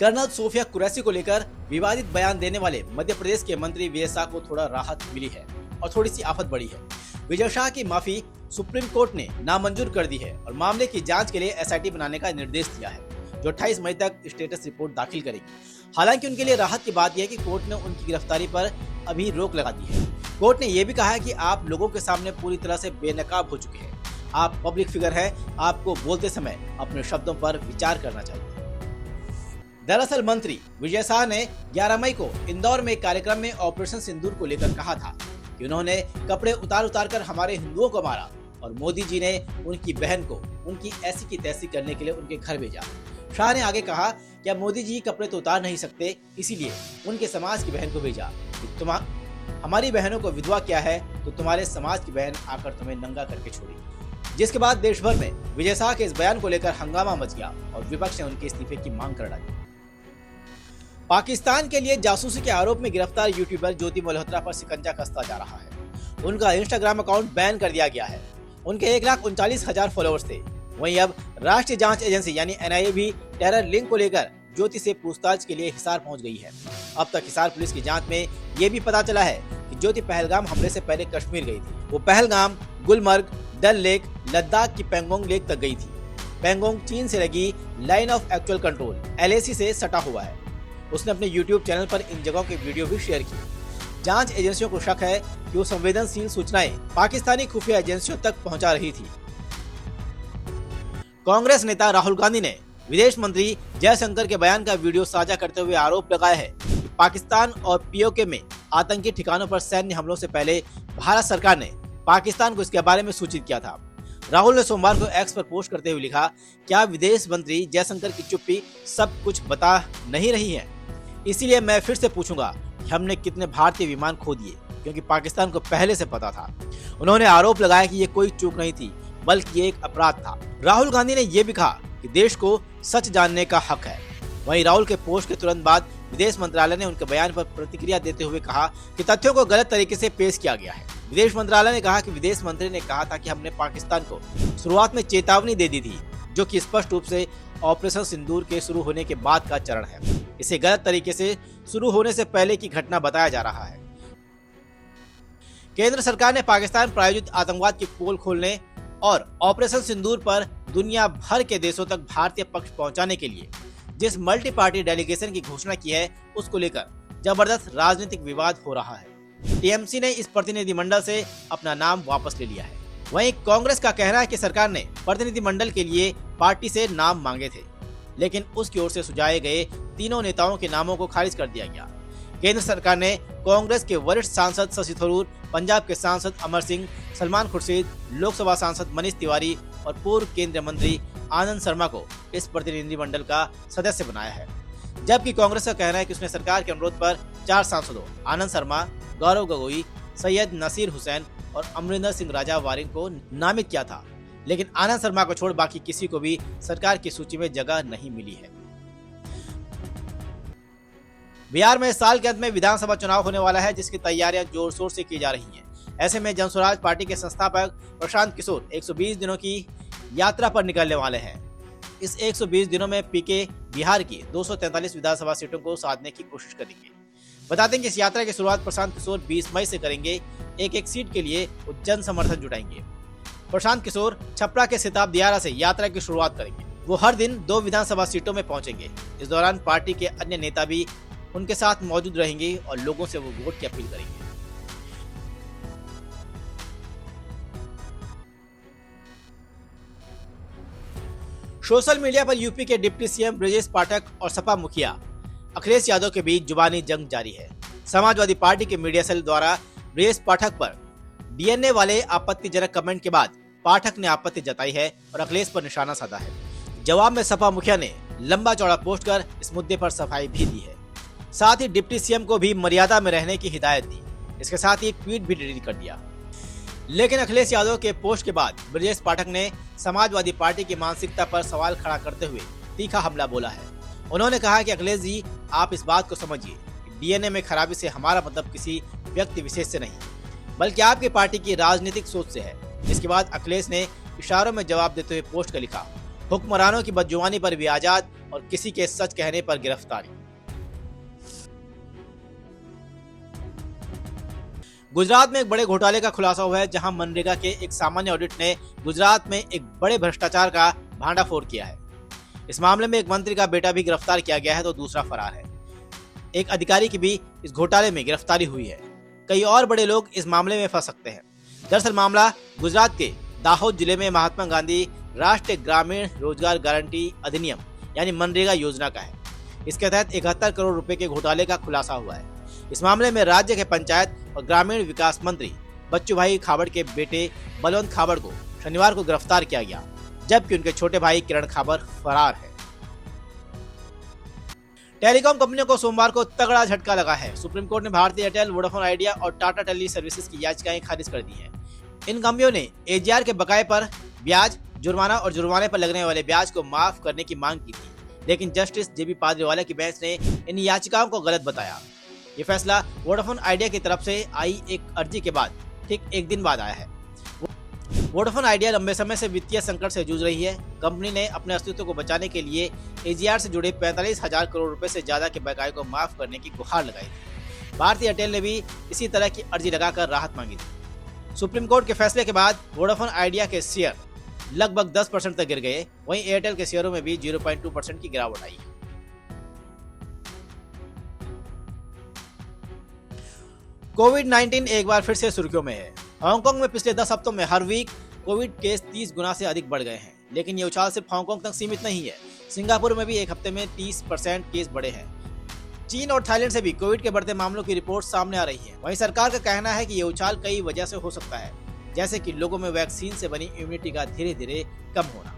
Colonel Sophia Qureshi को लेकर विवादित बयान देने वाले मध्य प्रदेश के मंत्री विजय शाह को थोड़ा राहत मिली है और थोड़ी सी आफत बढ़ी है। विजय शाह की माफी सुप्रीम कोर्ट ने नामंजूर कर दी है और मामले की जांच के लिए एसआईटी बनाने का निर्देश दिया है, जो 28 मई तक स्टेटस रिपोर्ट दाखिल करेगी। हालांकि उनके लिए राहत की बात यह है कि कोर्ट ने उनकी गिरफ्तारी पर अभी रोक लगा दी है। कोर्ट ने यह भी कहा है कि आप लोगों के सामने पूरी तरह से बेनकाब हो चुके हैं। आप पब्लिक फिगर हैं, आपको बोलते समय अपने शब्दों पर विचार करना चाहिए। दरअसल मंत्री विजय शाह ने 11 मई को इंदौर में एक कार्यक्रम में ऑपरेशन सिंदूर को लेकर कहा था कि उन्होंने कपड़े उतार कर हमारे हिंदुओं को मारा और मोदी जी ने उनकी बहन को उनकी ऐसी की तैसी करने के लिए उनके घर भेजा। शाह ने आगे कहा कि अब मोदी जी कपड़े तो उतार नहीं सकते, इसीलिए उनके समाज की बहन को भेजा। हमारी बहनों को विधवा किया है तो तुम्हारे समाज की बहन आकर तुम्हें नंगा करके छोड़ेगी। जिसके बाद देश भर में विजय शाह के इस बयान को लेकर हंगामा मच गया और विपक्ष ने उनके इस्तीफे की मांग कर डाली। पाकिस्तान के लिए जासूसी के आरोप में गिरफ्तार यूट्यूबर ज्योति मल्होत्रा पर शिकंजा कसता जा रहा है। उनका इंस्टाग्राम अकाउंट बैन कर दिया गया है। उनके 1,39,000 फॉलोअर्स थे। वहीं अब राष्ट्रीय जांच एजेंसी यानी एनआईए भी टेरर लिंक को लेकर ज्योति से पूछताछ के लिए हिसार पहुंच गई है। अब तक हिसार पुलिस की जांच में ये भी पता चला है कि ज्योति पहलगाम हमले से पहले कश्मीर गई थी। वो पहलगाम, गुलमर्ग, डल लेक, लद्दाख की पेंगोंग लेक तक गई थी। पेंगोंग चीन से लगी line of actual control LAC से सटा हुआ है। उसने अपने YouTube चैनल पर इन जगहों के वीडियो भी शेयर किए। जांच एजेंसियों को शक है कि वो संवेदनशील सूचनाएं पाकिस्तानी खुफिया एजेंसियों तक पहुंचा रही थी। कांग्रेस नेता राहुल गांधी ने विदेश मंत्री जयशंकर के बयान का वीडियो साझा करते हुए आरोप लगाया है कि पाकिस्तान और POK में आतंकी ठिकानों पर सैन्य हमलों से पहले भारत सरकार ने पाकिस्तान को इसके बारे में सूचित किया था। राहुल ने सोमवार को एक्स पर पोस्ट करते हुए लिखा, क्या विदेश मंत्री जयशंकर की चुप्पी सब कुछ बता नहीं रही है? इसीलिए मैं फिर से पूछूंगा कि हमने कितने भारतीय विमान खो दिए, क्योंकि पाकिस्तान को पहले से पता था। उन्होंने आरोप लगाया कि ये कोई चूक नहीं थी, बल्कि ये एक अपराध था। राहुल गांधी ने यह भी कहा कि देश को सच जानने का हक है। वहीं राहुल के पोस्ट के तुरंत बाद विदेश मंत्रालय ने उनके बयान पर प्रतिक्रिया देते हुए कहा कि तथ्यों को गलत तरीके से पेश किया गया है। विदेश मंत्रालय ने कहा कि विदेश मंत्री ने कहा था कि हमने पाकिस्तान को शुरुआत में चेतावनी दे दी थी, जो कि स्पष्ट रूप से ऑपरेशन सिंदूर के शुरू होने के बाद का चरण है। इसे गलत तरीके से शुरू होने से पहले की घटना बताया जा रहा है। केंद्र सरकार ने पाकिस्तान प्रायोजित आतंकवाद की पोल खोलने और ऑपरेशन सिंदूर पर दुनिया भर के देशों तक भारतीय पक्ष पहुंचाने के लिए जिस मल्टी पार्टी डेलीगेशन की घोषणा की है, उसको लेकर जबरदस्त राजनीतिक विवाद हो रहा है। TMC ने इस प्रतिनिधिमंडल से अपना नाम वापस ले लिया है। वहीं कांग्रेस का कहना है कि सरकार ने प्रतिनिधिमंडल के लिए पार्टी से नाम मांगे थे, लेकिन उसकी ओर से सुझाए गए तीनों नेताओं के नामों को खारिज कर दिया गया। केंद्र सरकार ने कांग्रेस के वरिष्ठ सांसद शशि थरूर, पंजाब के सांसद अमर सिंह, सलमान खुर्शीद, लोकसभा सांसद मनीष तिवारी और पूर्व केंद्रीय मंत्री आनंद शर्मा को इस प्रतिनिधिमंडल का सदस्य बनाया है। जबकि कांग्रेस का कहना है कि उसने सरकार के अनुरोध पर 4 सांसदों आनंद शर्मा, गौरव गगोई, सैयद नसीर हुसैन और अमरिंदर सिंह राजा वारिन को नामित किया था, लेकिन आनंद शर्मा को छोड़ बाकी किसी को भी सरकार की सूची में जगह नहीं मिली है। बिहार में साल के अंत में विधानसभा चुनाव होने वाला है, जिसकी तैयारियां जोर शोर से की जा रही हैं। ऐसे में जनसुराज पार्टी के संस्थापक प्रशांत किशोर 120 दिनों की यात्रा पर निकलने वाले हैं। इस 120 दिनों में PK बिहार की 243 विधानसभा सीटों को साधने की कोशिश करेंगे। बता दें कि इस यात्रा की शुरुआत प्रशांत किशोर 20 मई से करेंगे। एक सीट के लिए वो जन समर्थन जुटाएंगे। प्रशांत किशोर छपरा के सिताब दियारा से यात्रा की शुरुआत करेंगे। वो हर दिन 2 विधानसभा सीटों में पहुंचेंगे। इस दौरान पार्टी के अन्य नेता भी उनके साथ मौजूद रहेंगे और लोगों से वो वोट की अपील करेंगे। सोशल मीडिया पर यूपी के डिप्टी CM ब्रजेश पाठक और सपा मुखिया अखिलेश यादव के बीच जुबानी जंग जारी है। समाजवादी पार्टी के मीडिया सेल द्वारा ब्रजेश पाठक पर DNA वाले आपत्तिजनक कमेंट के बाद पाठक ने आपत्ति जताई है और अखिलेश पर निशाना साधा है। जवाब में सपा मुखिया ने लंबा चौड़ा पोस्ट कर इस मुद्दे पर सफाई भी दी है। साथ ही डिप्टी CM को भी मर्यादा में रहने की हिदायत दी। इसके साथ ही एक ट्वीट भी डिलीट कर दिया। लेकिन अखिलेश यादव के पोस्ट के बाद ब्रजेश पाठक ने समाजवादी पार्टी की मानसिकता पर सवाल खड़ा करते हुए तीखा हमला बोला है। उन्होंने कहा कि अखिलेश जी, आप इस बात को समझिए कि DNA में खराबी से हमारा मतलब किसी व्यक्ति विशेष से नहीं, बल्कि आपकी पार्टी की राजनीतिक सोच से है। इसके बाद अखिलेश ने इशारों में जवाब देते हुए पोस्ट कर लिखा, हुक्मरानों की बदजुबानी पर भी आजाद और किसी के सच कहने पर गिरफ्तारी। गुजरात में एक बड़े घोटाले का खुलासा हुआ है, जहां मनरेगा के एक सामान्य ऑडिट ने गुजरात में एक बड़े भ्रष्टाचार का भांडाफोड़ किया है। इस मामले में एक मंत्री का बेटा भी गिरफ्तार किया गया है तो दूसरा फरार है। एक अधिकारी की भी इस घोटाले में गिरफ्तारी हुई है। कई और बड़े लोग इस मामले में फंस सकते हैं। दरअसल मामला गुजरात के दाहोद जिले में महात्मा गांधी राष्ट्रीय ग्रामीण रोजगार गारंटी अधिनियम यानी मनरेगा योजना का है। इसके तहत 71 करोड़ रुपए के घोटाले का खुलासा हुआ है। इस मामले में राज्य के पंचायत और ग्रामीण विकास मंत्री बच्चूभाई खाबड़ के बेटे बलवंत खाबड़ को शनिवार को गिरफ्तार किया गया, जबकि उनके छोटे भाई किरण खाबड़ फरार है। टेलीकॉम कंपनियों को सोमवार को तगड़ा झटका लगा है। सुप्रीम कोर्ट ने भारतीय एयरटेल, वोडाफोन आइडिया और टाटा टेली सर्विसेज की याचिकाएं खारिज कर दी हैं। इन कंपनियों ने एजीआर के बकाये पर ब्याज, जुर्माना और जुर्माने पर लगने वाले ब्याज को माफ करने की मांग की थी, लेकिन जस्टिस जेबी पादरीवाला की बेंच ने इन याचिकाओं को गलत बताया। ये फैसला वोडाफोन आइडिया की तरफ से आई एक अर्जी के बाद ठीक एक दिन बाद आया है। वोडाफोन आइडिया लंबे समय से वित्तीय संकट से जूझ रही है। कंपनी ने अपने अस्तित्व को बचाने के लिए एजीआर से जुड़े 45,000 करोड़ रुपए से ज्यादा के बकाये को माफ करने की गुहार लगाई थी। भारतीय एयरटेल ने भी इसी तरह की अर्जी लगाकर राहत मांगी थी। सुप्रीम कोर्ट के फैसले के बाद वोडाफोन आइडिया के शेयर लगभग 10% तक गिर गए। वहीं एयरटेल के शेयरों में भी 0.2% की गिरावट आई। कोविड-19 एक बार फिर से सुर्खियों में है। हांगकांग में पिछले 10 हफ्तों में हर वीक कोविड केस 30 गुना से अधिक बढ़ गए हैं। लेकिन ये उछाल सिर्फ हांगकांग तक सीमित नहीं है। सिंगापुर में भी एक हफ्ते में 30% केस बढ़े हैं। चीन और थाईलैंड से भी कोविड के बढ़ते मामलों की रिपोर्ट सामने आ रही है। वहीं सरकार का कहना है कि ये उछाल कई वजह से हो सकता है, जैसे कि लोगों में वैक्सीन से बनी इम्यूनिटी का धीरे धीरे कम होना।